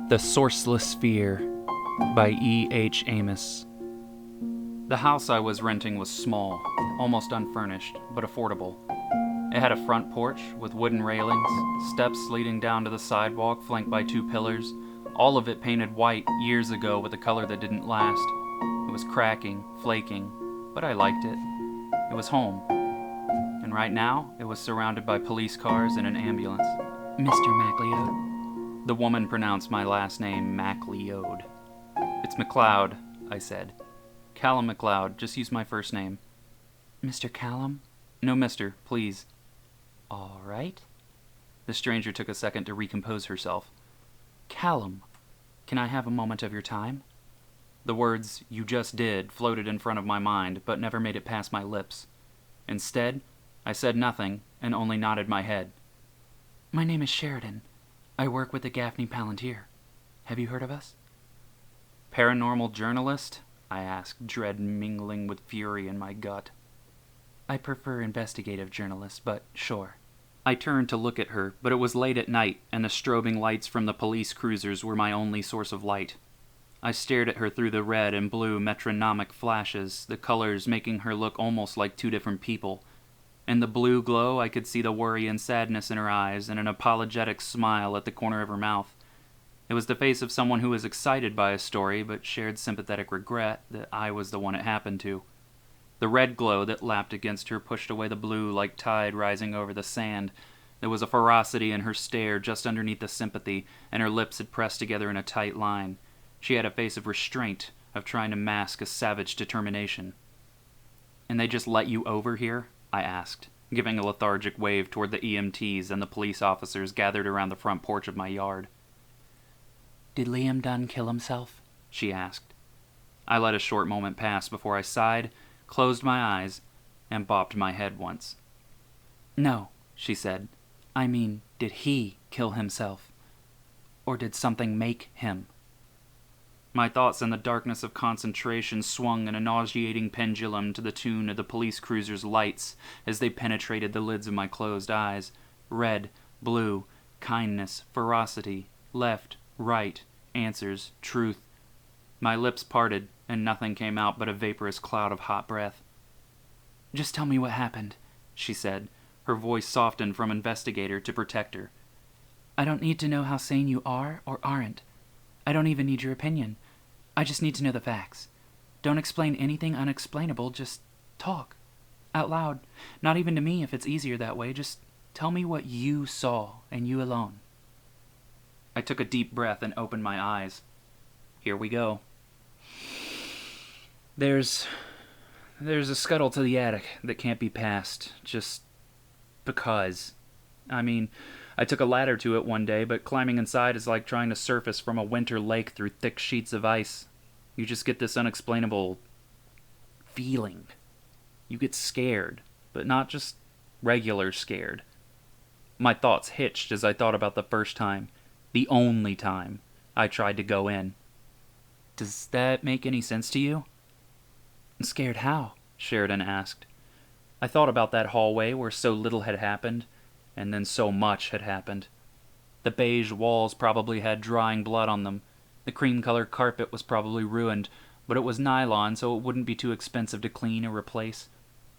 The Sourceless Fear by E.H. Amos. The house I was renting was small, almost unfurnished, but affordable. It had a front porch with wooden railings, steps leading down to the sidewalk flanked by 2 pillars, all of it painted white years ago with a color that didn't last. It was cracking, flaking, but I liked it. It was home. And right now, it was surrounded by police cars and an ambulance. Mr. MacLeod. The woman pronounced my last name MacLeod. It's McLeod, I said. Callum McLeod, just use my first name. Mr. Callum? No, mister, please. All right. The stranger took a second to recompose herself. Callum, can I have a moment of your time? The words, "you just did," floated in front of my mind, but never made it past my lips. Instead, I said nothing and only nodded my head. My name is Sheridan. I work with the Gaffney Palantir. Have you heard of us? Paranormal journalist? I asked, dread mingling with fury in my gut. I prefer investigative journalists, but sure. I turned to look at her, but it was late at night, and the strobing lights from the police cruisers were my only source of light. I stared at her through the red and blue metronomic flashes, the colors making her look almost like 2 different people. In the blue glow, I could see the worry and sadness in her eyes and an apologetic smile at the corner of her mouth. It was the face of someone who was excited by a story, but shared sympathetic regret that I was the one it happened to. The red glow that lapped against her pushed away the blue like tide rising over the sand. There was a ferocity in her stare just underneath the sympathy, and her lips had pressed together in a tight line. She had a face of restraint, of trying to mask a savage determination. And they just let you over here? I asked, giving a lethargic wave toward the EMTs and the police officers gathered around the front porch of my yard. Did Liam Dunn kill himself? She asked. I let a short moment pass before I sighed, closed my eyes, and bopped my head once. No, she said. I mean, did he kill himself? Or did something make him? My thoughts in the darkness of concentration swung in a nauseating pendulum to the tune of the police cruiser's lights as they penetrated the lids of my closed eyes. Red, blue, kindness, ferocity, left, right, answers, truth. My lips parted, and nothing came out but a vaporous cloud of hot breath. Just tell me what happened, she said, her voice softened from investigator to protector. I don't need to know how sane you are or aren't. I don't even need your opinion. I just need to know the facts. Don't explain anything unexplainable, just talk. Out loud. Not even to me if it's easier that way, just tell me what you saw, and you alone. I took a deep breath and opened my eyes. Here we go. There's a scuttle to the attic that can't be passed, just because. I mean, I took a ladder to it one day, but climbing inside is like trying to surface from a winter lake through thick sheets of ice. You just get this unexplainable feeling. You get scared, but not just regular scared. My thoughts hitched as I thought about the first time, the only time, I tried to go in. Does that make any sense to you? Scared how? Sheridan asked. I thought about that hallway where so little had happened, and then so much had happened. The beige walls probably had drying blood on them. The cream-colored carpet was probably ruined, but it was nylon, so it wouldn't be too expensive to clean or replace.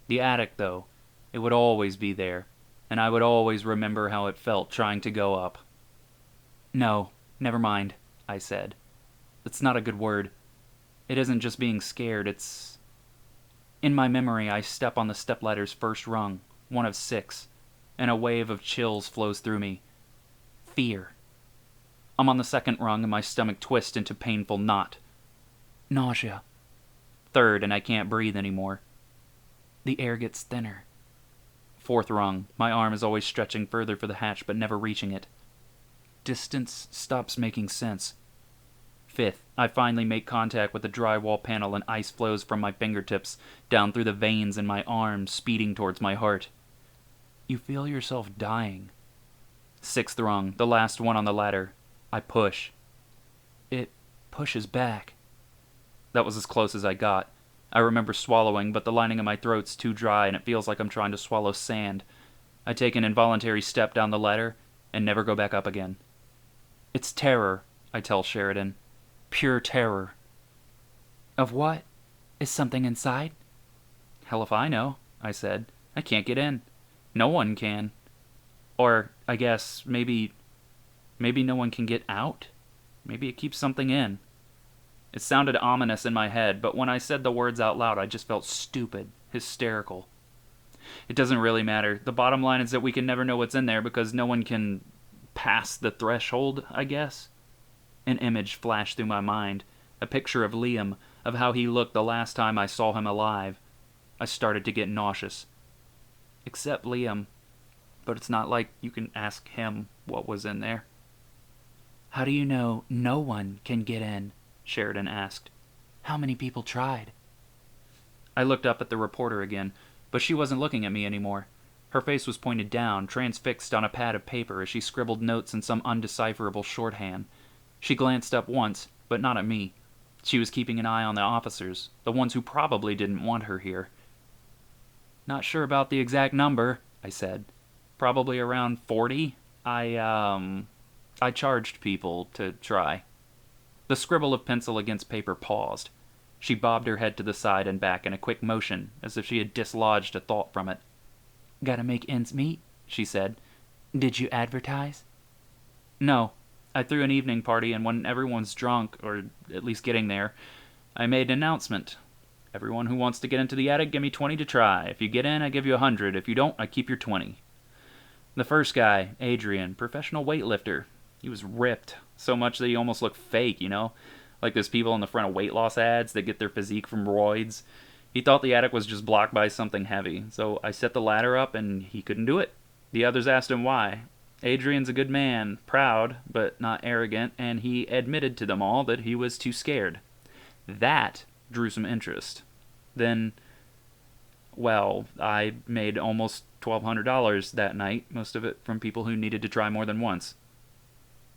The attic, though, it would always be there, and I would always remember how it felt trying to go up. No, never mind, I said. It's not a good word. It isn't just being scared, it's... In my memory, I step on the stepladder's first rung, one of 6, and a wave of chills flows through me. Fear. I'm on the 2nd rung and my stomach twists into painful knot. Nausea. 3rd, and I can't breathe anymore. The air gets thinner. 4th rung, my arm is always stretching further for the hatch but never reaching it. Distance stops making sense. 5th, I finally make contact with the drywall panel and ice flows from my fingertips down through the veins in my arm, speeding towards my heart. You feel yourself dying. 6th rung, the last one on the ladder. I push. It pushes back. That was as close as I got. I remember swallowing, but the lining of my throat's too dry and it feels like I'm trying to swallow sand. I take an involuntary step down the ladder and never go back up again. It's terror, I tell Sheridan. Pure terror. Of what? Is something inside? Hell if I know, I said. I can't get in. No one can. Or, I guess, maybe no one can get out? Maybe it keeps something in. It sounded ominous in my head, but when I said the words out loud, I just felt stupid, hysterical. It doesn't really matter. The bottom line is that we can never know what's in there because no one can pass the threshold, I guess. An image flashed through my mind, a picture of Liam, of how he looked the last time I saw him alive. I started to get nauseous. Except Liam. But it's not like you can ask him what was in there. How do you know no one can get in? Sheridan asked. How many people tried? I looked up at the reporter again, but she wasn't looking at me anymore. Her face was pointed down, transfixed on a pad of paper as she scribbled notes in some undecipherable shorthand. She glanced up once, but not at me. She was keeping an eye on the officers, the ones who probably didn't want her here. Not sure about the exact number, I said. Probably around 40. I charged people to try. The scribble of pencil against paper paused. She bobbed her head to the side and back in a quick motion, as if she had dislodged a thought from it. Gotta make ends meet, she said. Did you advertise? No. I threw an evening party, and when everyone's drunk, or at least getting there, I made an announcement. Everyone who wants to get into the attic, give me 20 to try. If you get in, I give you 100. If you don't, I keep your 20. The first guy, Adrian, professional weightlifter. He was ripped, so much that he almost looked fake, you know? Like those people in the front of weight loss ads that get their physique from roids. He thought the attic was just blocked by something heavy, so I set the ladder up and he couldn't do it. The others asked him why. Adrian's a good man, proud, but not arrogant, and he admitted to them all that he was too scared. That drew some interest. Then, well, I made almost $1,200 that night, most of it from people who needed to try more than once.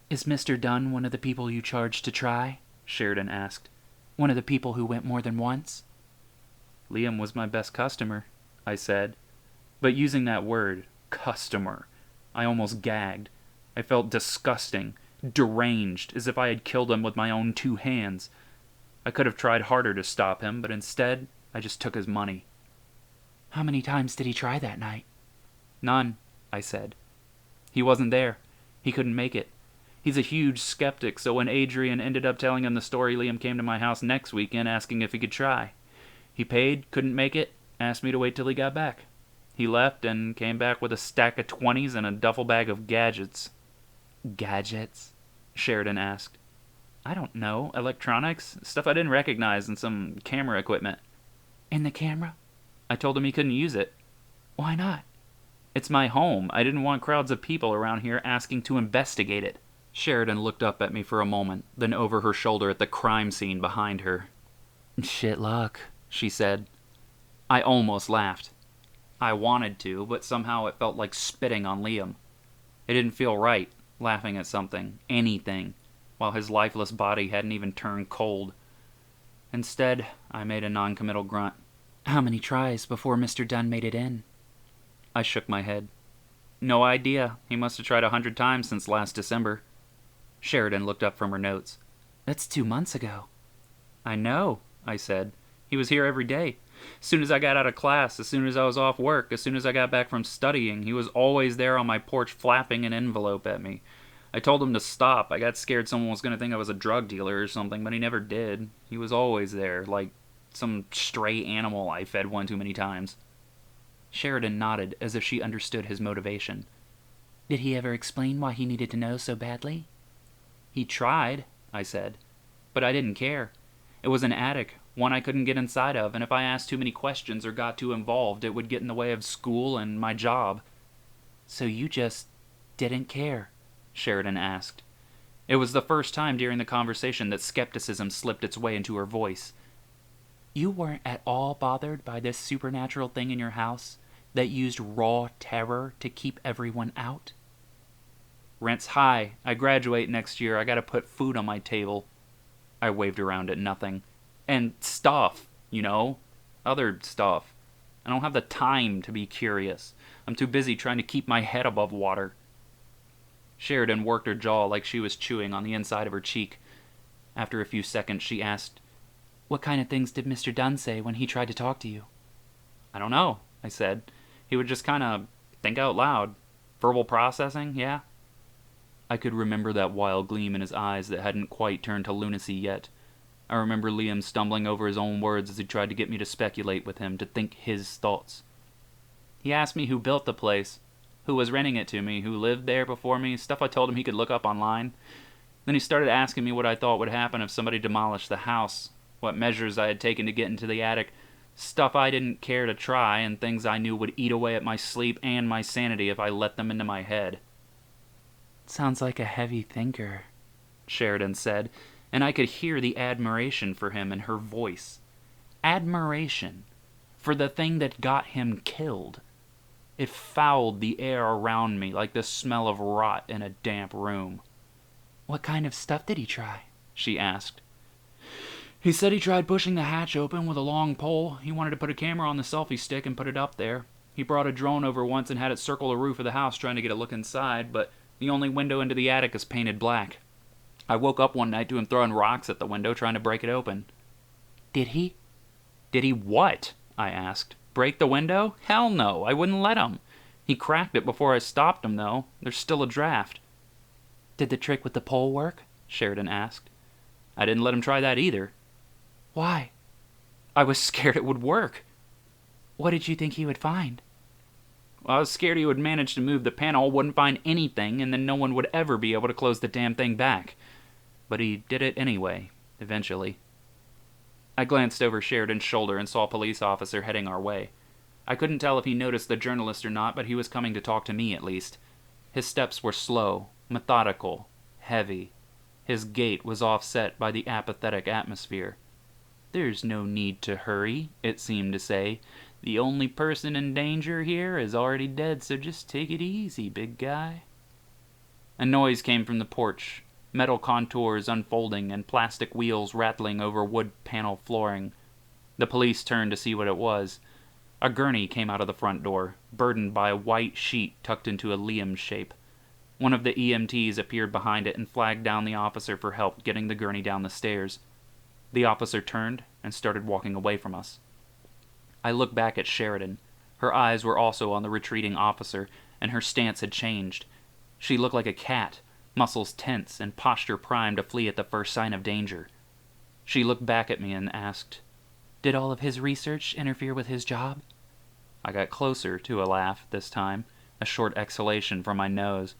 Is Mr. Dunn one of the people you charged to try? Sheridan asked. One of the people who went more than once? Liam was my best customer, I said. But using that word, customer, I almost gagged. I felt disgusting, deranged, as if I had killed him with my own 2 hands. I could have tried harder to stop him, but instead, I just took his money. How many times did he try that night? None, I said. He wasn't there. He couldn't make it. He's a huge skeptic, so when Adrian ended up telling him the story, Liam came to my house next weekend asking if he could try. He paid, couldn't make it, asked me to wait till he got back. He left and came back with a stack of 20s and a duffel bag of gadgets. Gadgets? Sheridan asked. I don't know. Electronics? Stuff I didn't recognize, and some camera equipment. And the camera? I told him he couldn't use it. Why not? It's my home. I didn't want crowds of people around here asking to investigate it. Sheridan looked up at me for a moment, then over her shoulder at the crime scene behind her. Shit luck, she said. I almost laughed. I wanted to, but somehow it felt like spitting on Liam. It didn't feel right, laughing at something, anything, while his lifeless body hadn't even turned cold. Instead, I made a non-committal grunt. How many tries before Mr. Dunn made it in? I shook my head. No idea. He must have tried 100 times since last December. Sheridan looked up from her notes. That's 2 months ago. I know, I said. He was here every day. As soon as I got out of class, as soon as I was off work, as soon as I got back from studying, he was always there on my porch flapping an envelope at me. I told him to stop. I got scared someone was going to think I was a drug dealer or something, but he never did. He was always there, like some stray animal I fed one too many times. Sheridan nodded as if she understood his motivation. Did he ever explain why he needed to know so badly? He tried, I said, but I didn't care. It was an attic, one I couldn't get inside of, and if I asked too many questions or got too involved, it would get in the way of school and my job. So you just didn't care? Sheridan asked. It was the first time during the conversation that skepticism slipped its way into her voice. You weren't at all bothered by this supernatural thing in your house that used raw terror to keep everyone out? Rent's high. I graduate next year. I gotta put food on my table. I waved around at nothing. And stuff, you know? other stuff. I don't have the time to be curious. I'm too busy trying to keep my head above water. Sheridan worked her jaw like she was chewing on the inside of her cheek. After a few seconds, she asked, "What kind of things did Mr. Dunn say when he tried to talk to you?" "I don't know," I said. "He would just kind of think out loud. Verbal processing, yeah." I could remember that wild gleam in his eyes that hadn't quite turned to lunacy yet. I remember Liam stumbling over his own words as he tried to get me to speculate with him, to think his thoughts. He asked me who built the place, who was renting it to me, who lived there before me, stuff I told him he could look up online. Then he started asking me what I thought would happen if somebody demolished the house, what measures I had taken to get into the attic, stuff I didn't care to try, and things I knew would eat away at my sleep and my sanity if I let them into my head. "Sounds like a heavy thinker," Sheridan said, and I could hear the admiration for him in her voice. Admiration for the thing that got him killed. It fouled the air around me like the smell of rot in a damp room. "What kind of stuff did he try?" she asked. "He said he tried pushing the hatch open with a long pole. He wanted to put a camera on the selfie stick and put it up there. He brought a drone over once and had it circle the roof of the house trying to get a look inside, but the only window into the attic is painted black. I woke up one night to him throwing rocks at the window trying to break it open." "Did he?" "Did he what?" I asked. "Break the window? Hell no, I wouldn't let him. He cracked it before I stopped him, though. There's still a draft." "Did the trick with the pole work?" Sheridan asked. "I didn't let him try that either." "Why?" "I was scared it would work." "What did you think he would find?" "Well, I was scared he would manage to move the panel, wouldn't find anything, and then no one would ever be able to close the damn thing back. But he did it anyway, eventually." I glanced over Sheridan's shoulder and saw a police officer heading our way. I couldn't tell if he noticed the journalist or not, but he was coming to talk to me at least. His steps were slow, methodical, heavy. His gait was offset by the apathetic atmosphere. "There's no need to hurry," it seemed to say. "The only person in danger here is already dead, so just take it easy, big guy." A noise came from the porch. Metal contours unfolding and plastic wheels rattling over wood panel flooring. The police turned to see what it was. A gurney came out of the front door, burdened by a white sheet tucked into a Liam shape. One of the EMTs appeared behind it and flagged down the officer for help getting the gurney down the stairs. The officer turned and started walking away from us. I looked back at Sheridan. Her eyes were also on the retreating officer, and her stance had changed. She looked like a cat, muscles tense and posture primed to flee at the first sign of danger. She looked back at me and asked, "Did all of his research interfere with his job?" I got closer to a laugh this time, a short exhalation from my nose.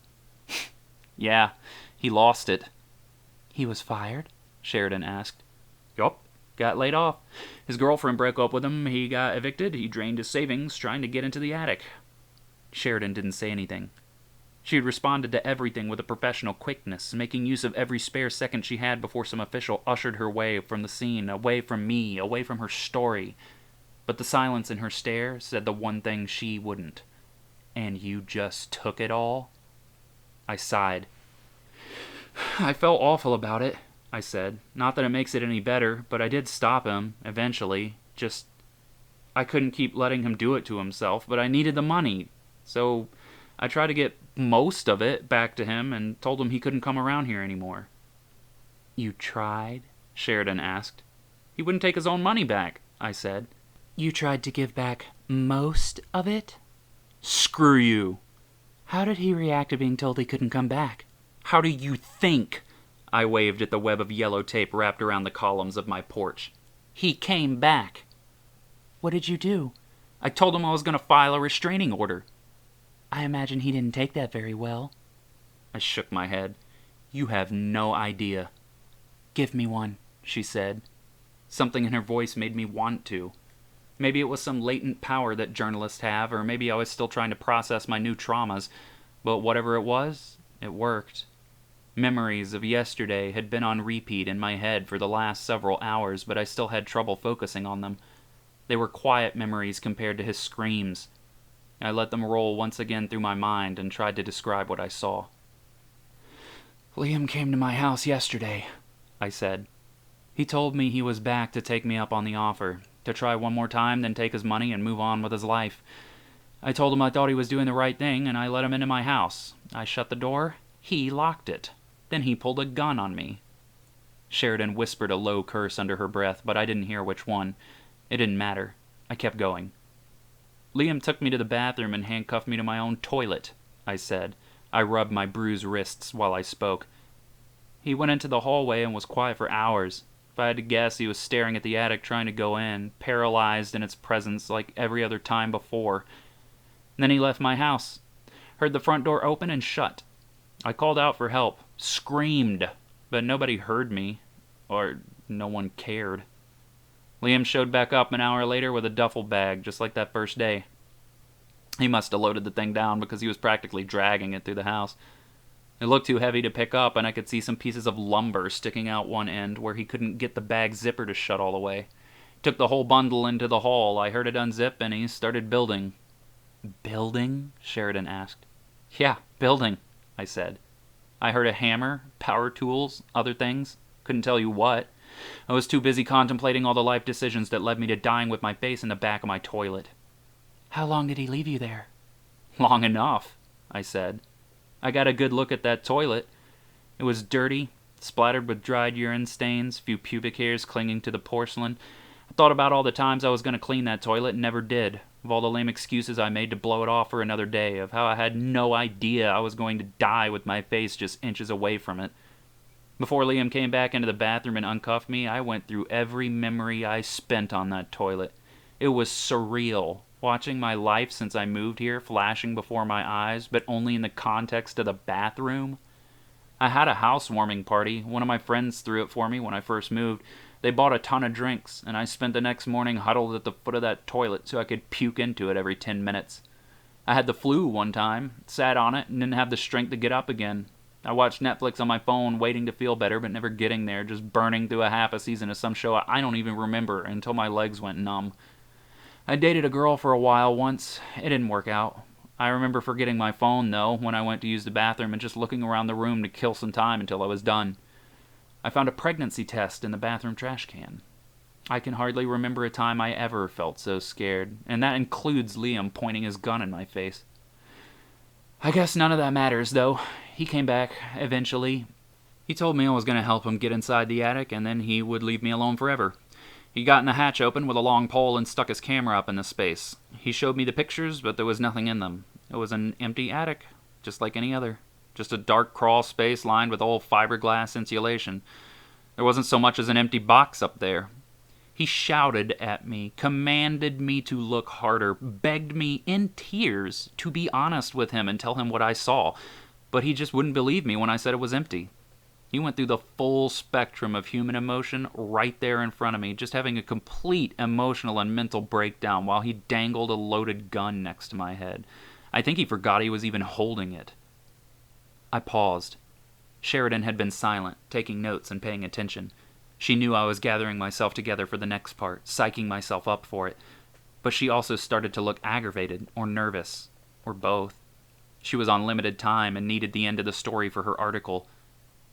"Yeah, he lost it." "He was fired?" Sheridan asked. "Yup, got laid off. His girlfriend broke up with him, he got evicted, he drained his savings trying to get into the attic." Sheridan didn't say anything. She had responded to everything with a professional quickness, making use of every spare second she had before some official ushered her away from the scene, away from me, away from her story. But the silence in her stare said the one thing she wouldn't. "And you just took it all?" I sighed. "I felt awful about it," I said. "Not that it makes it any better, but I did stop him, eventually. Just, I couldn't keep letting him do it to himself, but I needed the money. So I tried to get most of it back to him and told him he couldn't come around here anymore." "You tried?" Sheridan asked. "He wouldn't take his own money back," I said. "You tried to give back most of it?" "Screw you." "How did he react to being told he couldn't come back?" "How do you think?" I waved at the web of yellow tape wrapped around the columns of my porch. "He came back." "What did you do?" "I told him I was going to file a restraining order." "I imagine he didn't take that very well." I shook my head. "You have no idea." "Give me one," she said. Something in her voice made me want to. Maybe it was some latent power that journalists have, or maybe I was still trying to process my new traumas. But whatever it was, it worked. Memories of yesterday had been on repeat in my head for the last several hours, but I still had trouble focusing on them. They were quiet memories compared to his screams. I let them roll once again through my mind and tried to describe what I saw. "Liam came to my house yesterday," I said. "He told me he was back to take me up on the offer. to try one more time, then take his money and move on with his life. I told him I thought he was doing the right thing, and I let him into my house. I shut the door. He locked it. Then he pulled a gun on me. Sheridan whispered a low curse under her breath, but I didn't hear which one. It didn't matter. I kept going. Liam took me to the bathroom and handcuffed me to my own toilet, I said. I rubbed my bruised wrists while I spoke. He went into the hallway and was quiet for hours. If I had to guess, he was staring at the attic trying to go in, paralyzed in its presence like every other time before. Then he left my house. Heard the front door open and shut. I called out for help, screamed, but nobody heard me, or no one cared. Liam showed back up an hour later with a duffel bag, just like that first day. He must have loaded the thing down because he was practically dragging it through the house. It looked too heavy to pick up, and I could see some pieces of lumber sticking out one end where he couldn't get the bag zipper to shut all the way. He took the whole bundle into the hall. I heard it unzip, and he started building. "Building?" Sheridan asked. "Yeah, building," I said. I heard a hammer, power tools, other things. Couldn't tell you what. I was too busy contemplating all the life decisions that led me to dying with my face in the back of my toilet. "How long did he leave you there?" "Long enough," I said. I got a good look at that toilet. It was dirty, splattered with dried urine stains, few pubic hairs clinging to the porcelain. I thought about all the times I was going to clean that toilet and never did, of all the lame excuses I made to blow it off for another day, of how I had no idea I was going to die with my face just inches away from it. Before Liam came back into the bathroom and uncuffed me, I went through every memory I spent on that toilet. It was surreal, watching my life since I moved here flashing before my eyes, but only in the context of the bathroom. I had a housewarming party. One of my friends threw it for me when I first moved. They bought a ton of drinks, and I spent the next morning huddled at the foot of that toilet so I could puke into it every 10 minutes. I had the flu one time, sat on it, and didn't have the strength to get up again. I watched Netflix on my phone, waiting to feel better, but never getting there, just burning through a half a season of some show I don't even remember until my legs went numb. I dated a girl for a while once. It didn't work out. I remember forgetting my phone, though, when I went to use the bathroom and just looking around the room to kill some time until I was done. I found a pregnancy test in the bathroom trash can. I can hardly remember a time I ever felt so scared, and that includes Liam pointing his gun in my face. I guess none of that matters, though. He came back, eventually. He told me I was going to help him get inside the attic, and then he would leave me alone forever. He got in the hatch open with a long pole and stuck his camera up in the space. He showed me the pictures, but there was nothing in them. It was an empty attic, just like any other. Just a dark crawl space lined with old fiberglass insulation. There wasn't so much as an empty box up there. He shouted at me, commanded me to look harder, begged me in tears to be honest with him and tell him what I saw, but he just wouldn't believe me when I said it was empty. He went through the full spectrum of human emotion right there in front of me, just having a complete emotional and mental breakdown while he dangled a loaded gun next to my head. I think he forgot he was even holding it. I paused. Sheridan had been silent, taking notes and paying attention. She knew I was gathering myself together for the next part, psyching myself up for it. But she also started to look aggravated or nervous, or both. She was on limited time and needed the end of the story for her article.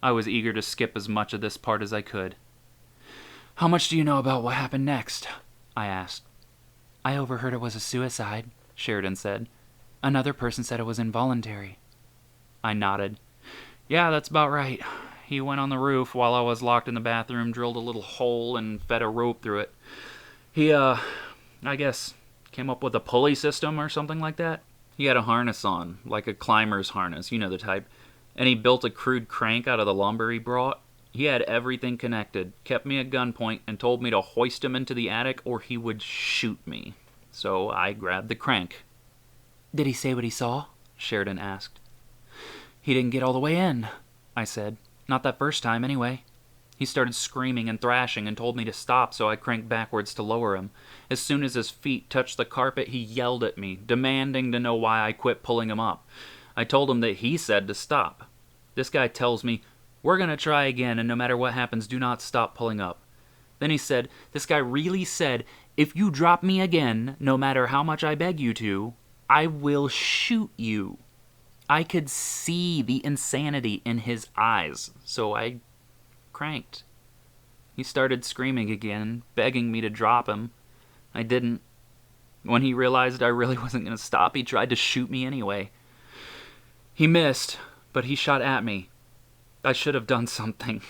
I was eager to skip as much of this part as I could. "How much do you know about what happened next?" I asked. "I overheard it was a suicide," Sheridan said. "Another person said it was involuntary." I nodded. "Yeah, that's about right. He went on the roof while I was locked in the bathroom, drilled a little hole, and fed a rope through it. He, I guess, came up with a pulley system or something like that. He had a harness on, like a climber's harness, you know the type. And he built a crude crank out of the lumber he brought. He had everything connected, kept me at gunpoint, and told me to hoist him into the attic or he would shoot me. So I grabbed the crank." "Did he say what he saw?" Sheridan asked. "He didn't get all the way in," I said. "Not that first time, anyway. He started screaming and thrashing and told me to stop, so I cranked backwards to lower him. As soon as his feet touched the carpet, he yelled at me, demanding to know why I quit pulling him up. I told him that he said to stop. This guy tells me, 'We're going to try again, and no matter what happens, do not stop pulling up.' Then he said, this guy really said, 'If you drop me again, no matter how much I beg you to, I will shoot you.' I could see the insanity in his eyes, so I cranked. He started screaming again, begging me to drop him. I didn't. When he realized I really wasn't going to stop, he tried to shoot me anyway. He missed, but he shot at me. I should have done something.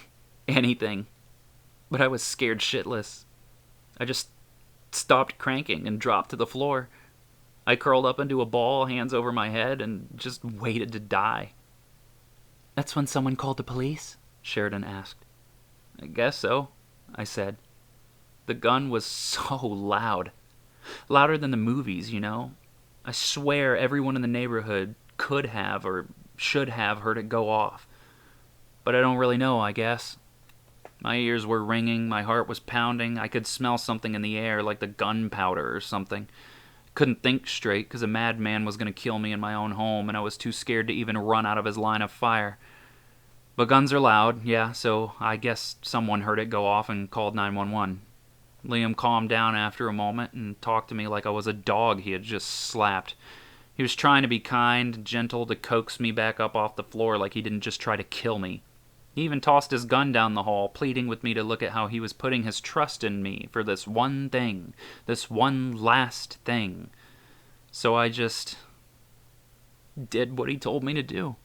Anything. But I was scared shitless. I just stopped cranking and dropped to the floor. I curled up into a ball, hands over my head, and just waited to die. "That's when someone called the police?" Sheridan asked. "I guess so," I said. The gun was so loud. Louder than the movies, you know? I swear everyone in the neighborhood could have or should have heard it go off. But I don't really know, I guess. My ears were ringing, my heart was pounding, I could smell something in the air like the gunpowder or something. Couldn't think straight because a madman was going to kill me in my own home, and I was too scared to even run out of his line of fire. But guns are loud, yeah, so I guess someone heard it go off and called 911. Liam calmed down after a moment and talked to me like I was a dog he had just slapped. He was trying to be kind, gentle, to coax me back up off the floor like he didn't just try to kill me. He even tossed his gun down the hall, pleading with me to look at how he was putting his trust in me for this one thing, this one last thing. So I just did what he told me to do.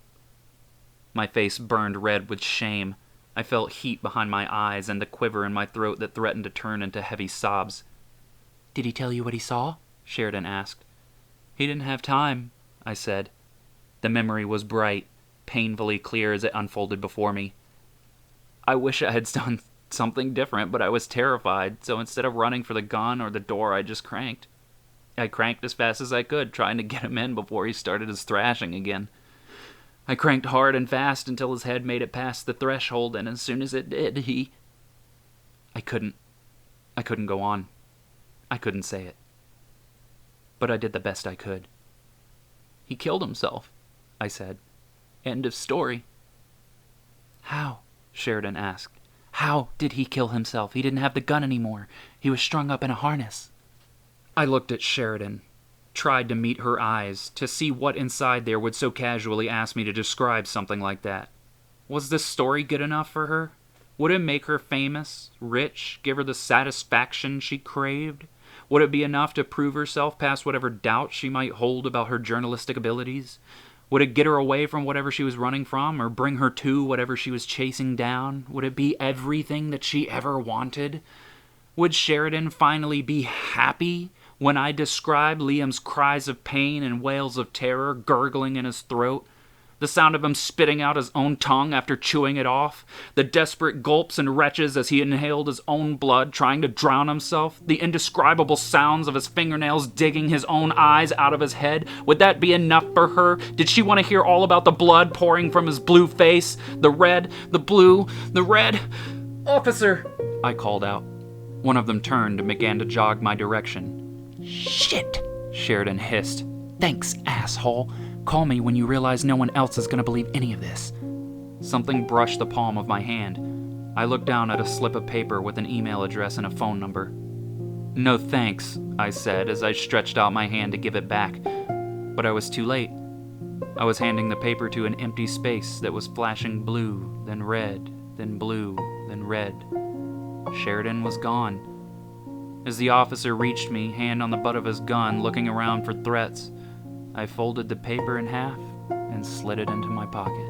My face burned red with shame. I felt heat behind my eyes and a quiver in my throat that threatened to turn into heavy sobs. "Did he tell you what he saw?" Sheridan asked. "He didn't have time," I said. The memory was bright, painfully clear as it unfolded before me. I wish I had done something different, but I was terrified, so instead of running for the gun or the door, I just cranked. I cranked as fast as I could, trying to get him in before he started his thrashing again. I cranked hard and fast until his head made it past the threshold, and as soon as it did, I couldn't go on. I couldn't say it. But I did the best I could. "He killed himself," I said. "End of story." "How?" Sheridan asked. "How did he kill himself? He didn't have the gun anymore. He was strung up in a harness." I looked at Sheridan, tried to meet her eyes, to see what inside there would so casually ask me to describe something like that. Was this story good enough for her? Would it make her famous, rich, give her the satisfaction she craved? Would it be enough to prove herself past whatever doubt she might hold about her journalistic abilities? Would it get her away from whatever she was running from, or bring her to whatever she was chasing down? Would it be everything that she ever wanted? Would Sheridan finally be happy when I described Liam's cries of pain and wails of terror gurgling in his throat? The sound of him spitting out his own tongue after chewing it off, the desperate gulps and retches as he inhaled his own blood, trying to drown himself, the indescribable sounds of his fingernails digging his own eyes out of his head. Would that be enough for her? Did she want to hear all about the blood pouring from his blue face? The red, the blue, the red? "Officer!" I called out. One of them turned and began to jog my direction. "Shit!" Sheridan hissed. "Thanks, asshole. Call me when you realize no one else is going to believe any of this." Something brushed the palm of my hand. I looked down at a slip of paper with an email address and a phone number. "No thanks," I said as I stretched out my hand to give it back. But I was too late. I was handing the paper to an empty space that was flashing blue, then red, then blue, then red. Sheridan was gone. As the officer reached me, hand on the butt of his gun, looking around for threats, I folded the paper in half and slid it into my pocket.